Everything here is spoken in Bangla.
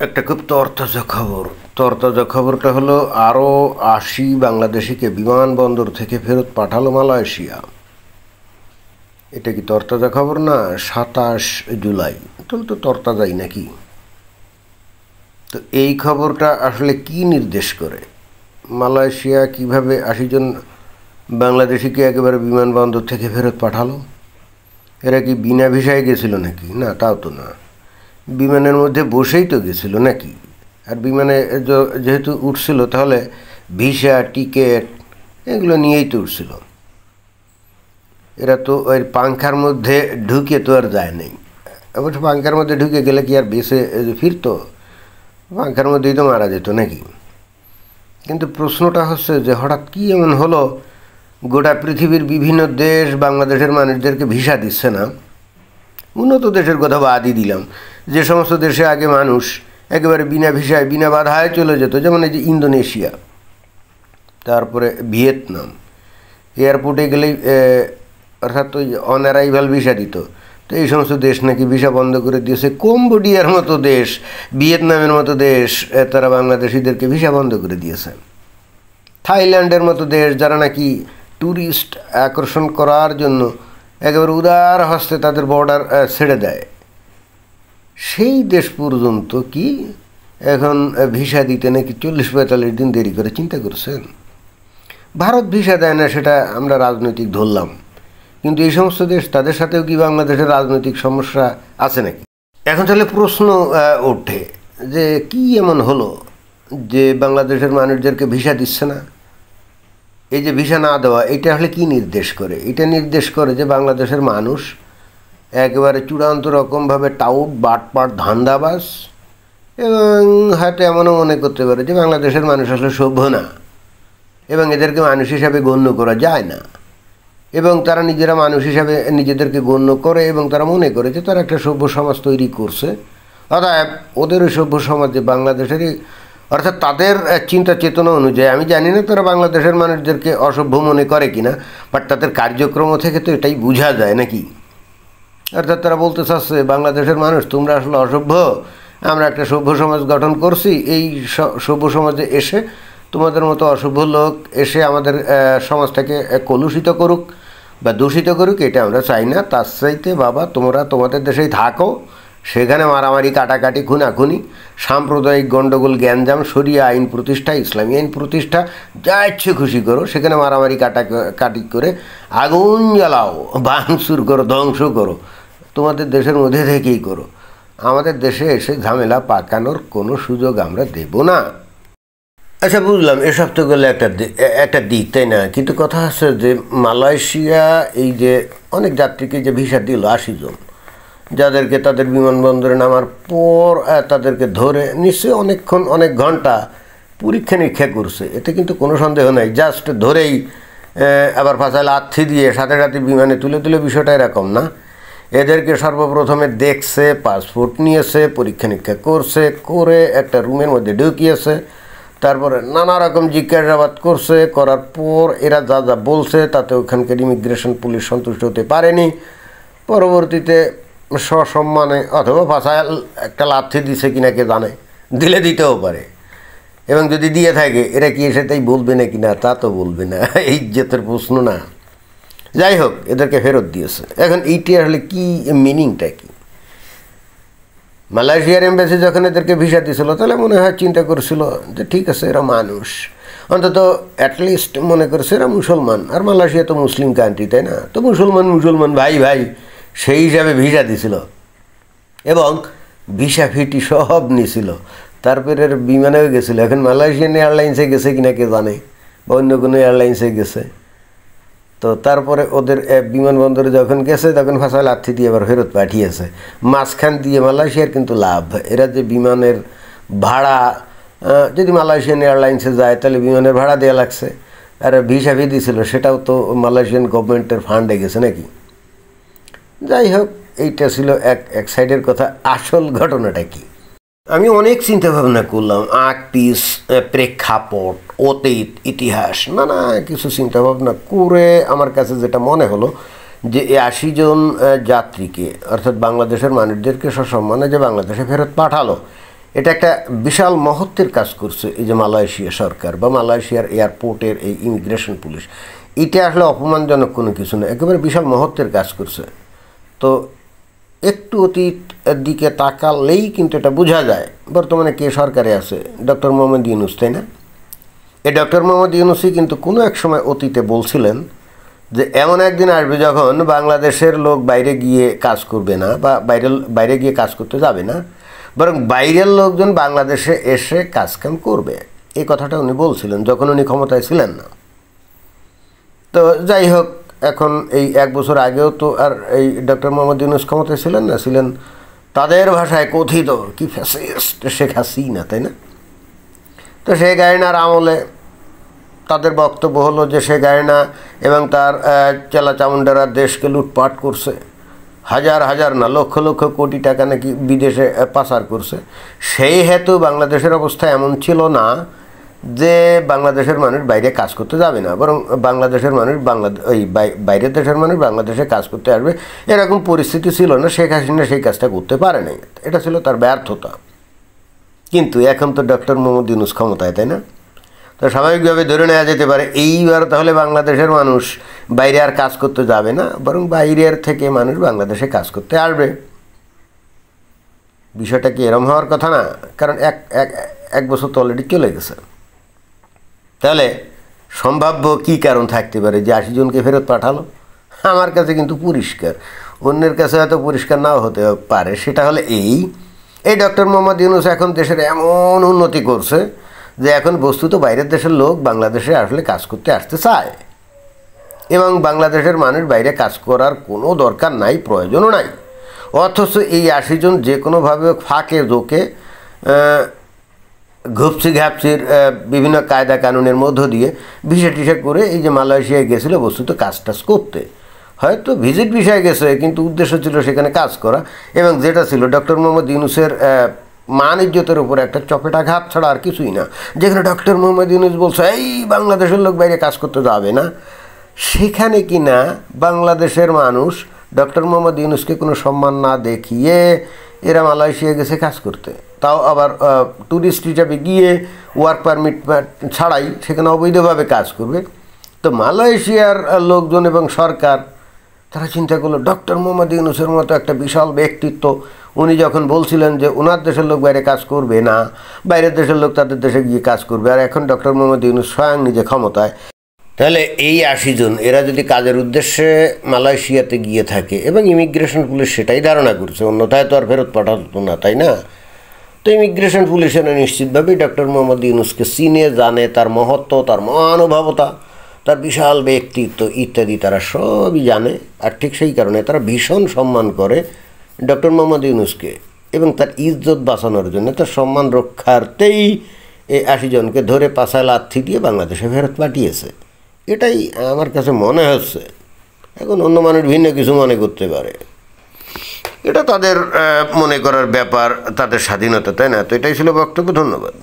একটা খুব তরতাজা খবরটা হলো আরও ৮০ বাংলাদেশিকে বিমানবন্দর থেকে ফেরত পাঠালো মালয়েশিয়া। এটা কি তরতাজা খবর না? ২৭ জুলাই, তাহলে তো তরতাজাই নাকি। তো এই খবরটা আসলে কি নির্দেশ করে? মালয়েশিয়া কিভাবে ৮০ জন বাংলাদেশিকে একেবারে বিমানবন্দর থেকে ফেরত পাঠালো? এরা কি বিনা ভিসায় গেছিল নাকি? না, তাও তো না, বিমানের মধ্যে বসেই তো গেছিল নাকি। আর বিমানে যেহেতু উঠছিল তাহলে ভিসা টিকিট এগুলো নিয়েই তো উঠছিল। এরা তো ওই পাংখার মধ্যে ঢুকে তো আর যায় নাই। অবশ্য পাংখার মধ্যে ঢুকে গেলে কি আর বেসে ফিরতো? পাংখার মধ্যেই তো মারা যেত নাকি। কিন্তু প্রশ্নটা হচ্ছে যে হঠাৎ কি এমন হলো গোটা পৃথিবীর বিভিন্ন দেশ বাংলাদেশের মানুষদেরকে ভিসা দিচ্ছে না। উন্নত দেশের কথা বাদই দিলাম, যে সমস্ত দেশে আগে মানুষ একেবারে বিনা ভিসায় বিনা বাধায় চলে যেত, যেমন এই যে ইন্দোনেশিয়া, তারপরে ভিয়েতনাম, এয়ারপোর্টে গেলেই অর্থাৎ ওই অন অ্যারাইভাল ভিসা দিত। তো এই সমস্ত দেশ নাকি ভিসা বন্ধ করে দিয়েছে। কম্বোডিয়ার মতো দেশ, ভিয়েতনামের মতো দেশ, তারা বাংলাদেশিদেরকে ভিসা বন্ধ করে দিয়েছে। থাইল্যান্ডের মতো দেশ, যারা নাকি ট্যুরিস্ট আকর্ষণ করার জন্য একেবারে উদার হস্তে তাদের বর্ডার ছেড়ে দেয়, সেই দেশ পর্যন্ত কি এখন ভিসা দিতে নাকি ৪০-৪৫ দিন দেরি করে। চিন্তা করছেন? ভারত ভিসা দেয় না, সেটা আমরা রাজনৈতিক ধরলাম, কিন্তু এই সমস্ত দেশ, তাদের সাথেও কি বাংলাদেশের রাজনৈতিক সমস্যা আছে নাকি? এখন তাহলে প্রশ্ন ওঠে যে কি এমন হলো যে বাংলাদেশের মানুষদেরকে ভিসা দিচ্ছে না? এই যে ভিসা না দেওয়া, এটা আসলে কি নির্দেশ করে? এটা নির্দেশ করে যে বাংলাদেশের মানুষ একেবারে চূড়ান্ত রকমভাবে টাউট, বাটপাট, ধান্দাবাজ, এবং হয়তো এমনও মনে করতে পারে যে বাংলাদেশের মানুষ আসলে সভ্য না এবং এদেরকে মানুষ হিসাবে গণ্য করা যায় না, এবং তারা নিজেরা মানুষ হিসাবে নিজেদেরকে গণ্য করে এবং তারা মনে করে যে তারা একটা সভ্য সমাজ তৈরি করছে। অতএব ওদের ওই সভ্য সমাজে বাংলাদেশেরই, অর্থাৎ তাদের চিন্তা চেতনা অনুযায়ী, আমি জানি না তারা বাংলাদেশের মানুষদেরকে অসভ্য মনে করে কিনা, বাট তাদের কার্যক্রম থেকে তো এটাই বোঝা যায় নাকি। অর্থাৎ তারা বলতে চাচ্ছে বাংলাদেশের মানুষ তোমরা আসলে অসভ্য, আমরা একটা সভ্য সমাজ গঠন করছি, এই সভ্য সমাজে এসে তোমাদের মতো অসভ্য লোক এসে আমাদের সমাজটাকে কলুষিত করুক বা দূষিত করুক, এটা আমরা চাই না। তার চাইতে বাবা তোমরা তোমাদের দেশেই থাকো, সেখানে মারামারি, কাটাকাটি, খুনাখুনি, সাম্প্রদায়িক গণ্ডগোল, গ্যাঞ্জাম, শরিয়া আইন প্রতিষ্ঠা, ইসলামী আইন প্রতিষ্ঠা, যা ইচ্ছে খুশি করো, সেখানে মারামারি কাটাকাটি করে আগুন জ্বালাও, ভাঙচুর করো, ধ্বংস করো, তোমাদের দেশের মধ্যে থেকেই করো। আমাদের দেশে এসে ঝামেলা পাকানোর কোনো সুযোগ আমরা দেব না। আচ্ছা, বুঝলাম, এসব তো গেলে একটা দিক, তাই না? কিন্তু কথা হচ্ছে যে মালয়েশিয়া এই যে অনেক যাত্রীকে যে ভিসা দিল ৮০ জন, যাদেরকে তাদের বিমানবন্দরে নামার পর তাদেরকে ধরে নিশ্চয়ই অনেকক্ষণ, অনেক ঘন্টা পরীক্ষা নিরীক্ষা করছে, এতে কিন্তু কোনো সন্দেহ নাই। জাস্ট ধরেই আবার পাছায় লাথি দিয়ে সাথে সাথে বিমানে তুলে বিষয়টা এরকম না। এদেরকে সর্বপ্রথমে দেখছে, পাসপোর্ট নিয়েছে, পরীক্ষা নিরীক্ষা করছে, করে একটা রুমের মধ্যে ঢুকিয়েছে, তারপরে নানা রকম জিজ্ঞাসাবাদ করছে, করার পর এরা যা যা বলছে তাতে ওখানকার ইমিগ্রেশন পুলিশ সন্তুষ্ট হতে পারেনি। পরবর্তীতে সসম্মানে অথবা ভাষায় একটা লাথি দিছে কিনা কে জানে, দিতেও পারে, এবং যদি দিয়ে থাকে এরা কি এসে তাই বলবে না কিনা, তা তো বলবে না, এই ইজ্জতের প্রশ্ন না। যাই হোক, এদেরকে ফেরত দিয়েছে। এখন এইটি আসলে কি মিনিংটা কি? মালয়েশিয়ার এম্বাসি যখন এদেরকে ভিসা দিয়েছিল তাহলে মনে হয় চিন্তা করছিল যে ঠিক আছে, এরা মানুষ, অন্তত অ্যাটলিস্ট মনে করছে এরা মুসলমান, আর মালয়েশিয়া তো মুসলিম কান্ট্রি, তাই না? তো মুসলমান ভাই ভাই সেই হিসাবে ভিসা দিছিল এবং ভিসা ফিটি সব নিছিল। তারপরে বিমানেও গেছিলো। এখন মালয়েশিয়ান এয়ারলাইন্সে গেছে কিনা কে জানে, বা অন্য কোনো এয়ারলাইন্সে গেছে। তো তারপরে ওদের বিমানবন্দরে যখন গেছে তখন ভাষায় লাথি দিয়ে আবার ফেরত পাঠিয়েছে। মাঝখান দিয়ে মালয়েশিয়ার কিন্তু লাভ, এরা যে বিমানের ভাড়া, যদি মালয়েশিয়ান এয়ারলাইন্সে যায় তাহলে বিমানের ভাড়া দেওয়া লাগছে, আর ভিসা ফি দিয়েছিল সেটাও তো মালয়েশিয়ান গভর্নমেন্টের ফান্ডে গেছে নাকি। যাই হোক, এইটা ছিল এক সাইডের কথা। আসল ঘটনাটা কি? আমি অনেক চিন্তা ভাবনা করলাম, আঁক পিস, প্রেক্ষাপট, অতীত, ইতিহাস, নানা কিছু চিন্তা ভাবনা করে আমার কাছে যেটা মনে হলো যে এই ৮০ জন যাত্রীকে অর্থাৎ বাংলাদেশের মানুষদেরকে সসম্মানে যে বাংলাদেশে ফেরত পাঠালো, এটা একটা বিশাল মহত্বের কাজ করছে এই যে মালয়েশিয়া সরকার বা মালয়েশিয়ার এয়ারপোর্টের এই ইমিগ্রেশন পুলিশ। এটা আসলে অপমানজনক কোনো কিছু না, একেবারে বিশাল মহত্বের কাজ করছে। তো একটু অতীত দিকে তাকালেই কিন্তু এটা বোঝা যায় বর্তমানে কে সরকারে আছে, ডক্টর মোহাম্মদ ইউনূস, তাই না? এই ডক্টর মোহাম্মদ ইউনূসই কিন্তু কোনো এক সময় অতীতে বলছিলেন যে এমন একদিন আসবে যখন বাংলাদেশের লোক বাইরে গিয়ে কাজ করবে না বা বাইরে গিয়ে কাজ করতে যাবে না, বরং বাইরের লোকজন বাংলাদেশে এসে কাজকাম করবে। এই কথাটা উনি বলছিলেন যখন উনি ক্ষমতায় ছিলেন না। তো যাই হোক, এখন এই ১ বছর আগেও তো আর এই ডক্টর মোহাম্মদ ইউনূস ক্ষমতায় ছিলেন না, ছিলেন তাদের ভাষায় কথিত কি ফ্যাসিস্ট শেখ হাসিনা, তাই না? তো শেখ হাসিনার আমলে তাদের বক্তব্য হলো যে শেখ হাসিনা এবং তার চেলা চামুন্ডারা দেশকে লুটপাট করছে, হাজার হাজার না লক্ষ লক্ষ কোটি টাকা নাকি বিদেশে পাচার করছে। সেই হেতু বাংলাদেশের অবস্থা এমন ছিল না যে বাংলাদেশের মানুষ বাইরে কাজ করতে যাবে না, বরং বাংলাদেশের মানুষ বাইরের দেশের মানুষ বাংলাদেশে কাজ করতে আসবে, এরকম পরিস্থিতি ছিল না। শেখ হাসিনা সেই কাজটা করতে পারে নাই, এটা ছিল তার ব্যর্থতা। কিন্তু এখন তো ডক্টর মোহাম্মদ ইউনূস ক্ষমতায়, তাই না? তো স্বাভাবিকভাবে ধরে নেওয়া যেতে পারে এইবার তাহলে বাংলাদেশের মানুষ বাইরে আর কাজ করতে যাবে না, বরং বাইরের থেকে মানুষ বাংলাদেশে কাজ করতে আসবে। বিষয়টা কি এরম হওয়ার কথা না? কারণ এক বছর তো অলরেডি চলে গেছে। তাহলে সম্ভাব্য কী কারণ থাকতে পারে যে ৮০ জনকে ফেরত পাঠালো? আমার কাছে কিন্তু পরিষ্কার, অন্যের কাছে হয়তো পরিষ্কার নাও হতে পারে। সেটা হলে এই ডক্টর মোহাম্মদ ইউনূস এখন দেশের এমন উন্নতি করছে যে এখন বস্তুত বাইরের দেশের লোক বাংলাদেশে আসলে কাজ করতে আসতে চায়, এবং বাংলাদেশের মানুষ বাইরে কাজ করার কোনো দরকার নাই, প্রয়োজনও নাই। অথচ এই ৮০ জন যে কোনোভাবে ফাঁকে জোকে ঘুপসি ঘাপসির বিভিন্ন কায়দা কানুনের মধ্য দিয়ে ভিসা টিসা করে এই যে মালয়েশিয়ায় গেছিলো বস্তুত কাজ টাজ করতে, হয়তো ভিজিট ভিসায় গেছে কিন্তু উদ্দেশ্য ছিল সেখানে কাজ করা, এবং যেটা ছিল ডক্টর মোহাম্মদ ইউনূসের মান ইজ্জতের উপর একটা চপেটাঘাত ছাড়া আর কিছুই না। যেখানে ডক্টর মোহাম্মদ ইউনূস বলছে এই বাংলাদেশের লোক বাইরে কাজ করতে যাবে না, সেখানে কি না বাংলাদেশের মানুষ ডক্টর মোহাম্মদ ইউনূসকে কোনো সম্মান না দেখিয়ে এরা মালয়েশিয়া গেছে কাজ করতে, তাও আবার ট্যুরিস্ট হিসাবে গিয়ে ওয়ার্ক পারমিট ছাড়াই সেখানে অবৈধভাবে কাজ করবে। তো মালয়েশিয়ার লোকজন এবং সরকার তারা চিন্তা করলো ডক্টর মোহাম্মদ ইউনূসের মতো একটা বিশাল ব্যক্তিত্ব, উনি যখন বলছিলেন যে ওনার দেশের লোক বাইরে কাজ করবে না, বাইরের দেশের লোক তাদের দেশে গিয়ে কাজ করবে, আর এখন ডক্টর মোহাম্মদ ইউনূস স্বয়ং নিজে ক্ষমতায়, তাহলে এই ৮০ জন এরা যদি কাজের উদ্দেশ্যে মালয়েশিয়াতে গিয়ে থাকে এবং ইমিগ্রেশন পুলিশ সেটাই ধারণা করছে, অন্যথায় তো আর ফেরত পাঠাতো না, তাই না? তো ইমিগ্রেশন পুলিশেরা নিশ্চিতভাবেই ডক্টর মোহাম্মদ ইউনূসকে চিনে জানে, তার মহত্ব, তার মহানুভবতা, তার বিশাল ব্যক্তিত্ব ইত্যাদি তারা সবই জানে। আর ঠিক সেই কারণে তারা ভীষণ সম্মান করে ডক্টর মোহাম্মদ ইউনূসকে, এবং তার ইজ্জত বাঁচানোর জন্য, তার সম্মান রক্ষার্থেই এই ৮০ জনকে ধরে পাছায় লাথি দিয়ে বাংলাদেশে ফেরত পাঠিয়েছে। এটাই আমার কাছে মনে হচ্ছে। এখন অন্য মানুষ ভিন্ন কিছু মনে করতে পারে, এটা তাদের মনে করার ব্যাপার, তাদের স্বাধীনতা, তাই না? তো এটাই ছিল বক্তব্য। ধন্যবাদ।